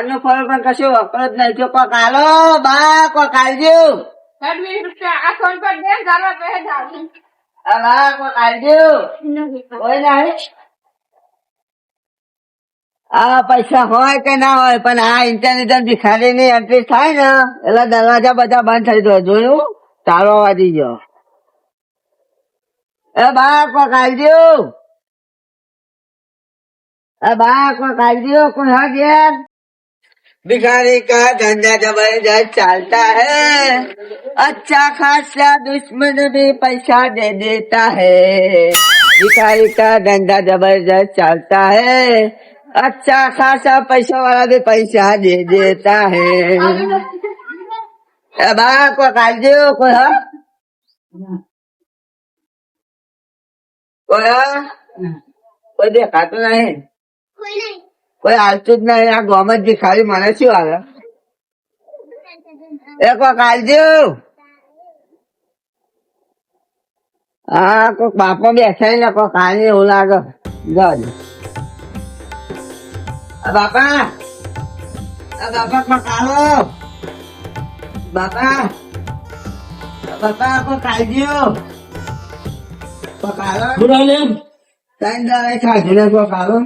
નો ફળ પણ કશું વપરો જ નહીં. જો કોક આલો બા, કોક આલજો. 20 રૂપિયા આ ફોન પર દે જાવા પે જાવ. આ બા કોક આલજો. કોઈ નહીં. આ પૈસા હોય કે ના હોય પણ આ ઇન્ટેલિજન્ટ ભિખારી ની એન્ટ્રી થાય ને એટલે દરવાજા બધા બંધ થઈ જાય. જોયું? તાળો વાજી ગયો. એ બા કોક આલજો. ए बा को कालियो को है यार भिखारी का धंधा जबरदस्त चलता है अच्छा खासा दुश्मन भी पैसा दे देता है भिखारी का धंधा जबरदस्त चलता है अच्छा खासा पैसा वाला भी पैसा दे देता है ए बा को कालियो को है कोई देखाતું नहीं કોઈ હાલતું જ નહીં. આ ગોમ જ ભિખારી મને શું આવે. એ કોક હાલજો. હા કોક બાપો બેઠા ને કોક હાલી એવું લાગે. જજો બાપા કોક હાલો બાપા કોક હાલજો. કોક હાલો ત્રણ દાડે ખાધું ને કોક હાલો.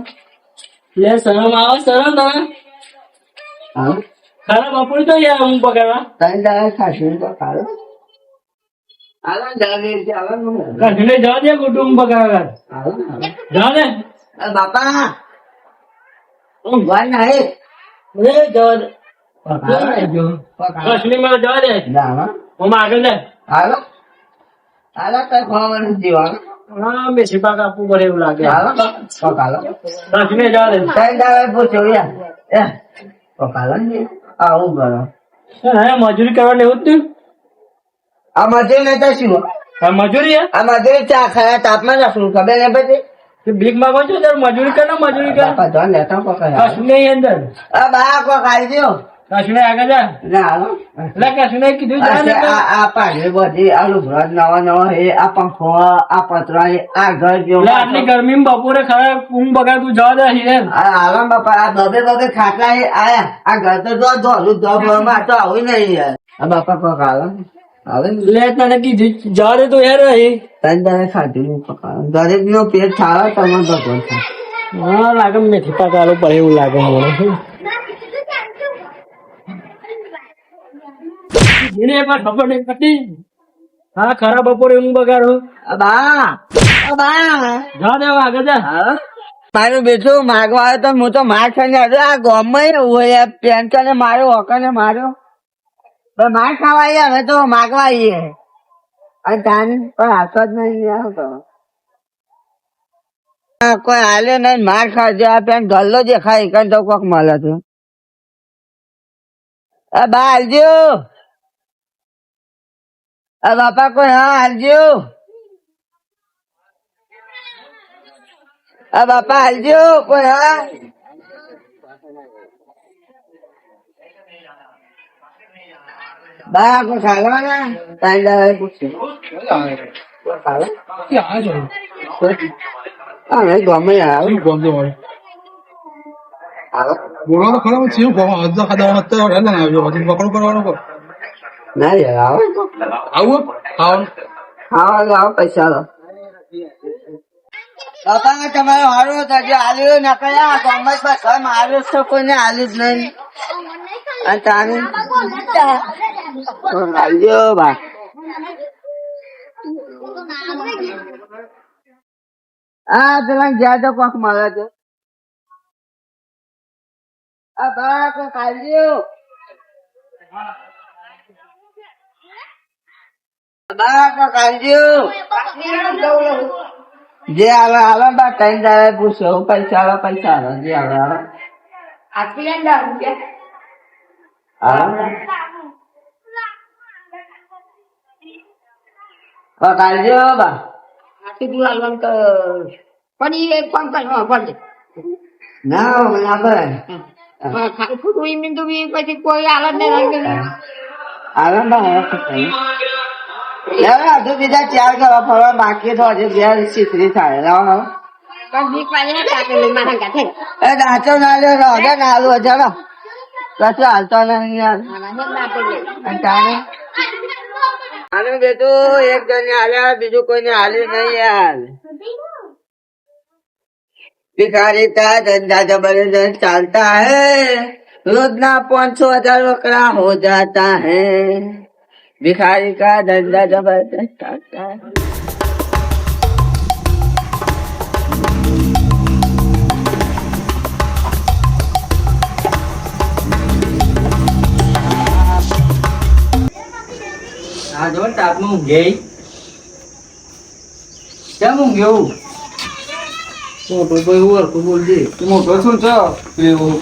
લે શરમ આવે શરમ તમે ખરા બપોર તો યાર હું પકડવા ત્રણ દાડે ખાધું તો ખાલો. હાલો કાઢીને જવા દે કુટુંબ પકડવા જવા દે બાપા ઊંઘવા નહીં જવા દે કશ્મીર માં જવા દે હું આગળ દે હાલો હાલો કઈ ખવાનું જીવાનું હા બેસી પાક આપવું પડે એવું લાગે હાલો પકાલો કશ્મીર જવા દે ત્રણ દાડે પૂછો યાર પકાલો ને આવું કરો. હે મજૂરી કરવાની એવું જ આ મજૂરી નહીં તો શું આ મજૂરી આ મજૂરી ચા ખાયા તાપમાં રાખવું ખબર ને પછી ભીખ માંગો છો ત્યારે મજૂરી કરે મજૂરી કરે બાપા ધોન લેતા પકડ કશ્મીર અંદર આ બા કો ખાઈ દો કશ્મીર આગળ જા ના હાલો એટલે કશ્મીર કીધું જા ને આ પાઘડી બધી આ લુગડા નવા એ આ પંખો આ પતરા આ ઘર જો આટલી ગરમી બપોરે ખરા ઊંઘ બગાડ તું જવા દે હિરેન આરામ બાપા આ બબે ખાટલા આયા આ ઘર તો જો ધોલું ધોમાં તો આવું નહીં યાર. આ બાપા કોક આવે આવે લે તને કીધું જવા દે તો યાર અહીં ત્રણ દાડે ખાધું પકા દરેક નો પેટ ખાવા તમે ભગવાન હા લાગે મેથી પાકાલો પડે એવું લાગે મને એને પણ ખબર નહીં પડતી. હા ખરા બપોરે ઊંઘ બગાડો બા જવા દે આગળ જા મારું બેઠું માગવા આવ્યો તો હું તો માર ખાઈને આવ્યો. આ ગોમમાં એવું હોય પેન્ટ ને માર્યો હોકને માર્યો માર ખાવા આવ્યા હવે તો માગવા આવીએ અને તાન પણ હાથો જ નહીં આવતો. કોઈ હાલ્યો નહીં માર ખાજો. આ પેન્ટ ગલ્લો દેખાય કઈ તો કોક મળે છે. બા હાલજો. બાપા કોઈ હા હાલજો. બાપા હાલજો કોઈ હા બા કોઈ ખાવા ને ટાઈમ દાડે પૂછ્યું ગમે બોલવા તો ખરો છે ખાધા ખાધા ના આવ્યો પકડું કરવાનો ના યાર આવો આવું ખાવા આવો પૈસા લો. બાપા તમારો હારો થજો આલ્યો ના કયા ગમત બસ માર્યો તો કોઈને આલ્યું જ નહીં. અને તાને આલ્યો બા આ પેલા જ્યાદો કોક મળે છે. આ બા કોક આલ્યો બા કોક આલ્યો જે આવે આવે બા ત્રણ દાડે પૂછો પૈસા આવે જે આવે આવે કાઢજો બા પણ એ ફોન કરવા પડે ના ના ભાઈ ખાલી ખોટું એમ તો પછી કોઈ હાલત નહીં આવે બા હજુ બીજા ચાર કરવા ફરવા બાકી તો હજુ બે શીખરી થાય લાવો પણ બીક વાળી મારા ગાથે એ દાંચો ના લ્યો ના આલુ હજારો કશું હાલતો નહીં યાર. અને તારે આનું બેટું એક જણને હાલ્યા, બીજું કોઈને હાલ્યું નહીં યાર. भिखारी का धंधा जबरदस्त चलता है, रोजना 500,000 रोकड़ा हो जाता है. भिखारी का धंधा जबरदस्त चलता है. આ જો તાપનું ઊંઘે કેમ ઊંઘ્યો મોટો ભાઈ ઓળખું બોલજે મોટો શું છો એવું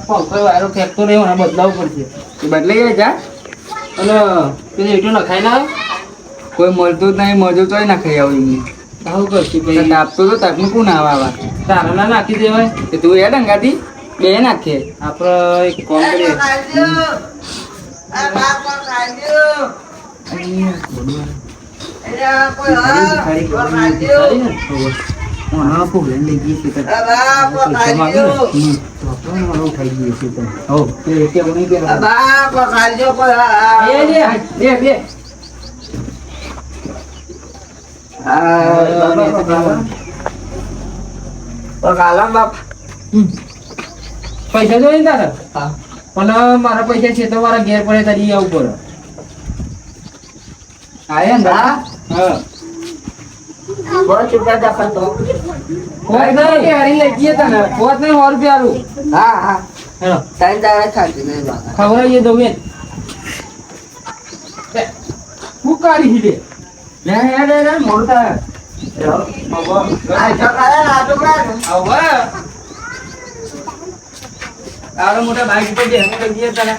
પંખો વાયરો ફેંકતો રહ્યો ને બદલાવવું પડશે બદલાઈ જાય જા અને પેલું એટલું નખાય ના કોઈ મળતું જ નહીં મજૂર તો નાખાઈ આવું આવું કરશું ભાઈ તાપતો તો તાપનું કોણ આવા તારા ના નાખી દેવાય તું એ ડંગાથી બે નાખીએ આપણે એક કોમ કરીએ પૈસા જોઈ તારા પણ મારા પૈસા છે તો મારા ઘેર પડે તારી આવું પડે આયા ને હા बहुत चुका था तो કોઈ નહીં હારી લઈ ગયે તને કોઈ નહીં 100 રૂપિયા આલું हाँ हाँ હેલો टाइम दावा खाती नहीं बाबा ખવડાવીએ દઉં બેન હું કાઢી લે લે લે મોટા આવડો મોટા બાઈક પર બેસી લઈ ગયે તને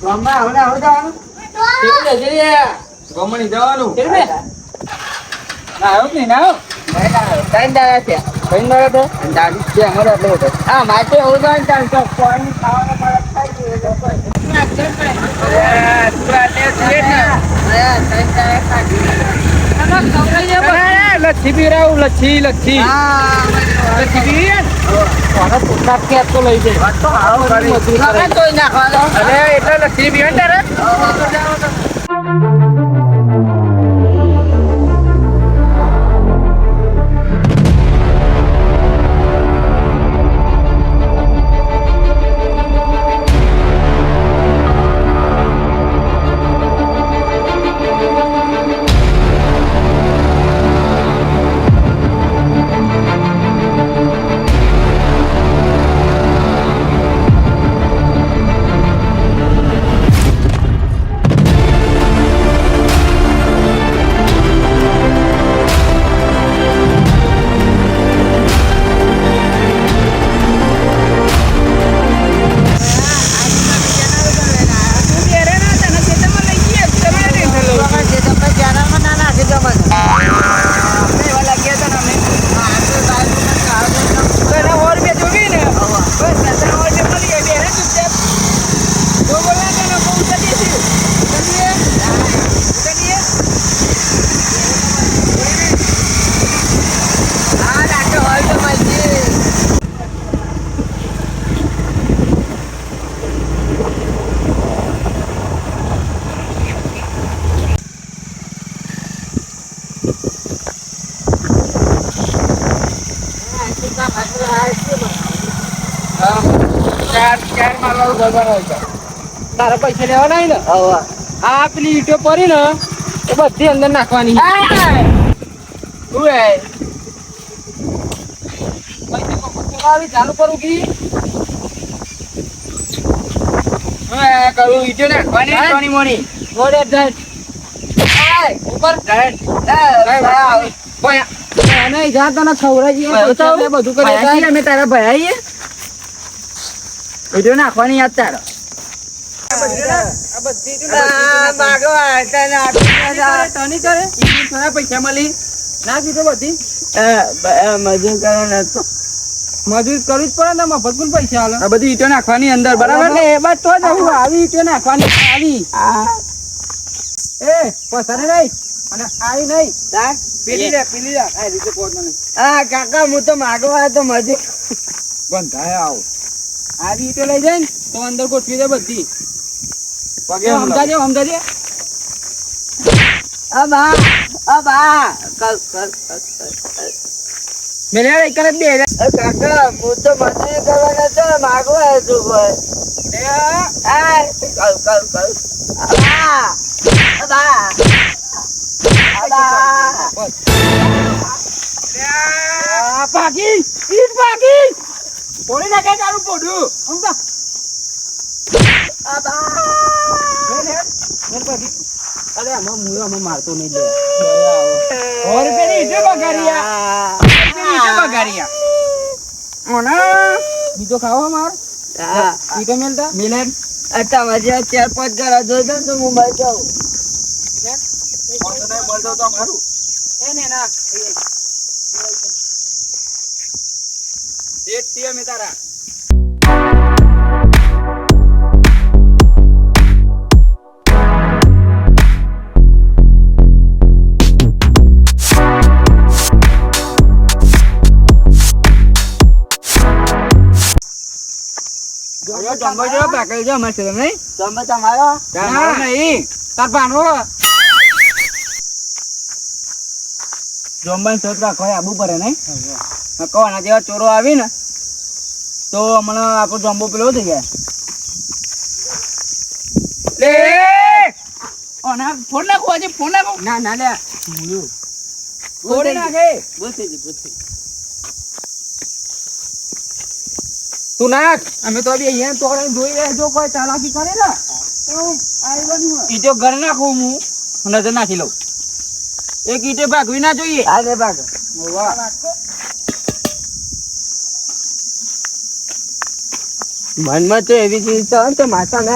मम्मा हमने हो जाओ ગમણી જવાનું ના આવ્યો નહીં ના टाइम दावा थे કઈ ના તો दादी કે અમારે આટલો હતો हाँ माचे हो जाए टाइम तो पानी खाने पड़ा લચ્છી પીરાવું લચ્છી લચ્છી લચ્છી પીવી પોતા કે તો લઈ જાય અરે એટલે લચ્છી પીવે ને તારે તારા પૈસા લેવા નહીં ને આ પેલી ઈટો પડી ને એ બધી અંદર નાખવાની ચાલુ કરું કી કરું ઈટો નાખવાની મોની મોડે ઉપર નહીં જા તને ખવડાવીએ બધું કરીએ અમે તારા ભયાઈએ ઈટો નાખવાની યાદ તારો પૈસા મળી ના કીધો બધી मजूर करना तो મજૂર કરવું જ પડે ને મફત પણ પૈસા આલે આ બધી ઈટો નાખવાની અંદર બરાબર ને એ બાદ તો જ હું આવી ઈટો નાખવાની આવી એ પસારે નહીં અને આવી નહીં પેલી લે આ રીતે પહોંચવાનું હા કાકા હું તો માગવા તો મજૂર બંધાય આવો આ રીતે લઈ જાય ને તો અંદર ગોઠવી દે બધી પગે સમજાજે સમજાજે અબા કલ મેલે એક જ બે કાકા હું તો મજૂરી કરવાના છે માગવા છું ભાઈ કલ અબા પાકી ઈટ પાકી પોણી નાખે તારું પોડું સમજા અરે આમાં મારતો નહીં લે બીજો ખાવા માર ઈટો મેલતા મિલેન તમારે 4-5 ઘર જોઈ તો હું મળી જાઉં એને ના એક ટીએ મે તારા જમ્બો જો પાકલ જો મસ્ત નહીં તમે તમારો ના નહીં તાર પાનો જમ્બાન સોચ રાખો આબુ પડે નહીં કહો આના જેવા ચોરો આવી ને તો હમણાં આપણો જમ્બો પેલો થઈ જાય લે ઓના ફોન નાખો આજે ફોન નાખો ના ના લે ફોન નાખે તું નાખ અમે તો અભી અહીંયા તો જોઈ રહ્યા જો કોઈ ચાલાકી કરે ને તો ઈટો ઘર નાખું હું નજર નાખી લઉં એક ઈટે ભાગવી ના જોઈએ આને ભાગ મનમાં તો એવી ચીજ છે તો માથા ને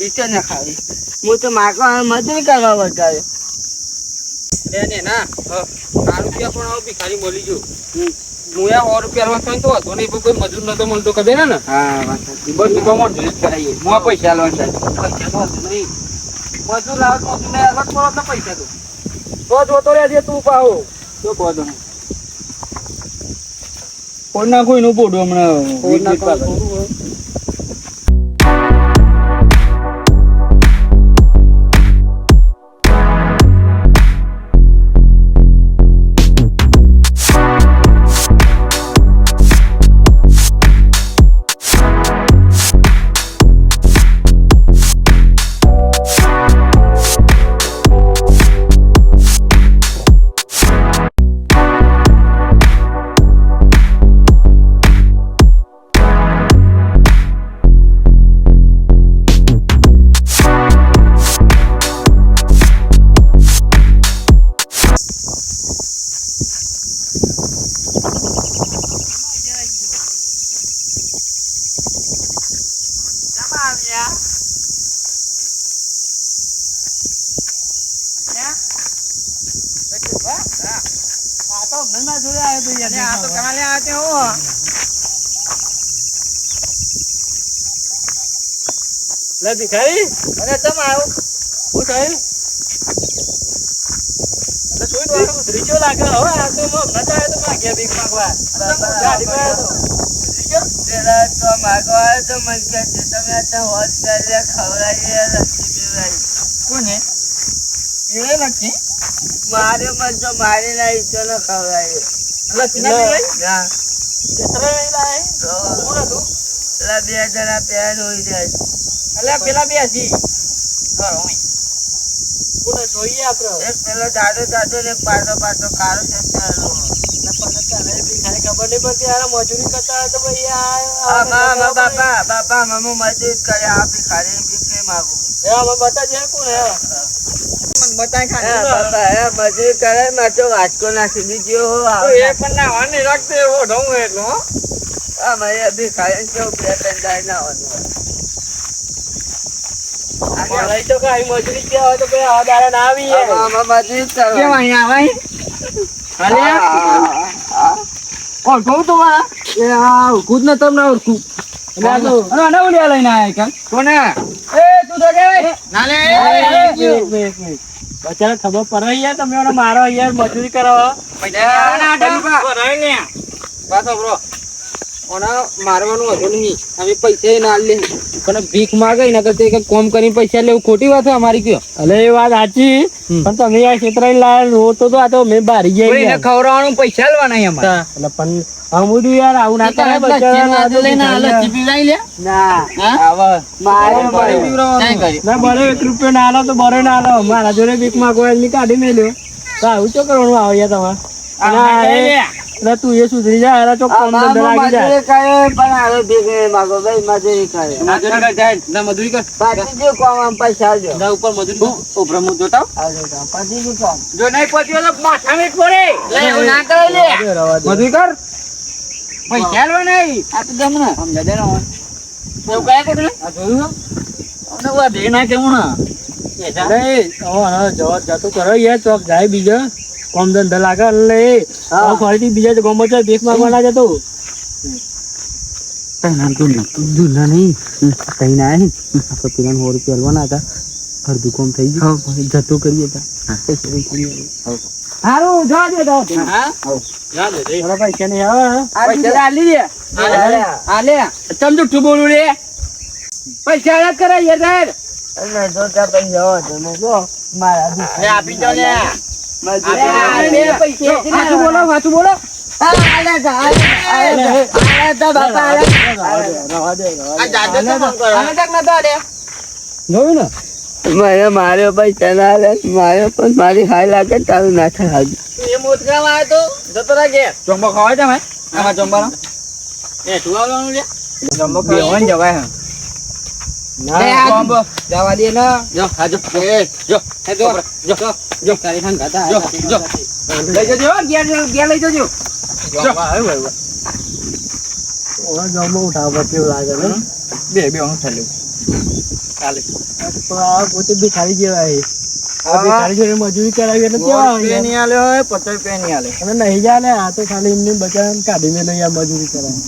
ઈટો ને ખાવી હું તો માગવા મજૂરી કરવા વધારે એને ના 5 રૂપિયા પણ આવો ભિખારી મળી જો હું યા 100 રૂપિયા તો હતો નહીં કોઈ મજૂર નતો મળતો કદે ને હા વાત બધું કોમન જ કરાઈએ હું પૈસા લાવવાનું પૈસા તો નહીં મજૂર લાવ મજૂર ને અલગ પડો તો પૈસા તો જોતો રહેજે તું પાહો તો બોધો ફોન નાખો એનું બોડું હમણાં લે ભિખારી અરે તમે આવો હું થયું ત્રીજો લાગે હવે આ તો નતા તો માગ્યા ભીખ માંગવા ગાડીમાં પેલા તો માગવા તો મન કે તમે આ હોત કરી ખવડાવીએ લસ્સી પીવડાવી કોને પીવે નથી મારે મન તો મારી ના ઈચ્છો ને ખવડાવીએ લસ્સી ના પીવાય ના કેસરા નહીં લાય કોણ હતું પેલા 2 જણા પેન હોઈ જાય એટલે પેલા બે હજી કોને જોઈએ આપણે એક પેલો દાદો દાદો ને પાટો પાટો કાળો છે પેલો ખબર નહીં પડતી યાર મજૂરી કરતા તો ભાઈ બાપા મમ્મી મજૂરી કરે આ ભિખારી ભીખ નહીં માગું બતા છે કોણ હે મજૂરી કરે મેં તો વાટકો નાખી દીધો એ પણ ના વાની રાખતે એવો ઢોંગ એટલો મારે ભિખારી કેવું 2-3 દાય ના લઈ તો કઈ મજૂરી કે હોય તો કઈ આ દાડા ના આવી મજૂરી કેમ કરવા અહીંયા આવે ઓળખું તો મારા એ આ ઓળખું જ ન તમને ઓળખું આને ઉલ્યા લઈને આયા કાલ કોને એ તું તો કે ના લે બચારા ખબર પડે યાર તમે મને મારો યાર મજૂરી કરો મારવાનું હતું નહીં અમે પૈસા ના લે પણ ભીખ માગે ને કરતા કોમ કરીને પૈસા લેવું ખોટી વાત અમારી કયો અલે એ વાત સાચી પણ તમે યાર છેતરાઈ લાયા રો તો આ તો મેં બારી ગયા યાર. ખવડાવવાનું પૈસા લેવાના અમારે એટલે પણ અમુદું યાર આવું ના કરે બચારા ના તો ના બરે 1 રૂપિયો ના આલો તો બરે ના આલો મારા જોડે ભીખ માંગો એમની કાઢી મેલ્યો તો આવું ચો કરવાનું આવે યાર તમારે ના તું એ સુધરી જાય અરે ચોક કામ ધંધા લાગી જાય મજૂરી કરે પણ હવે ભેગે માગો ભાઈ મજૂરી કરે મજૂરી કર પાછી જો કોમ આમ પૈસા આવજો ના ઉપર મજૂરી ઉપર હું જોતા આવજો તો પછી જો કોમ જો નહીં પહોંચ્યો તો માથા મીટ પડે લે એવું ના કરે લે મજૂરી કર પૈસા લેવા નહીં આ તો જમ ને સમજા દે ને એવું કયા કે તમે આ જોયું અમને વધે ના કેવું ના જવા જતું કરો યાર ચોક જાય બીજા કોમ ધંધા લાગે એટલે ફરીથી બીજા ગામમાં જાય ભીખ માંગવા ના જતો જૂના નહીં કઈ ના આપણે પેલા 100 રૂપિયા લેવાના હતા અડધું કોમ થઈ ગયું જતો કરીએ સારું જવા દે પૈસા નહીં આવે પૈસા આલી દે આલે તમ જુઠ્ઠું બોલું રે પૈસા અલગ કરાય યાર એટલે જોતા પૈસા હોય તો મેં જો મારા આપી દો ને જોયું ને મને માર્યો પૈસા ના લે માર્યો પણ મારી હાય લાગે તારું ના થાય એ મોતકા માં તો જતો રાખે ચોંબો ખવાય તમે આમાં ચોંબાનો એ ઠુવાવાનું લે ચોંબો ખાવાનું જવાય હા ચોંબો જવા દે ને જો હાજો જો હે જો તારી ખાન ગાતા જો લઈ જજો ગયા લઈ જજો જો જમો ઉઠાવ પછી લાગે ને બે ઓનું થયું ચાલે પોતે ભિખારી જેવાય ભિખારી જોડે મજૂરી કરાવી એટલે કેવા રૂપિયા નહીં આલે હોય 50 રૂપિયા નહીં આલે અને નહીં જાય ને આ તો ખાલી એમને બચારા કાઢી મેં યાર મજૂરી કરાવે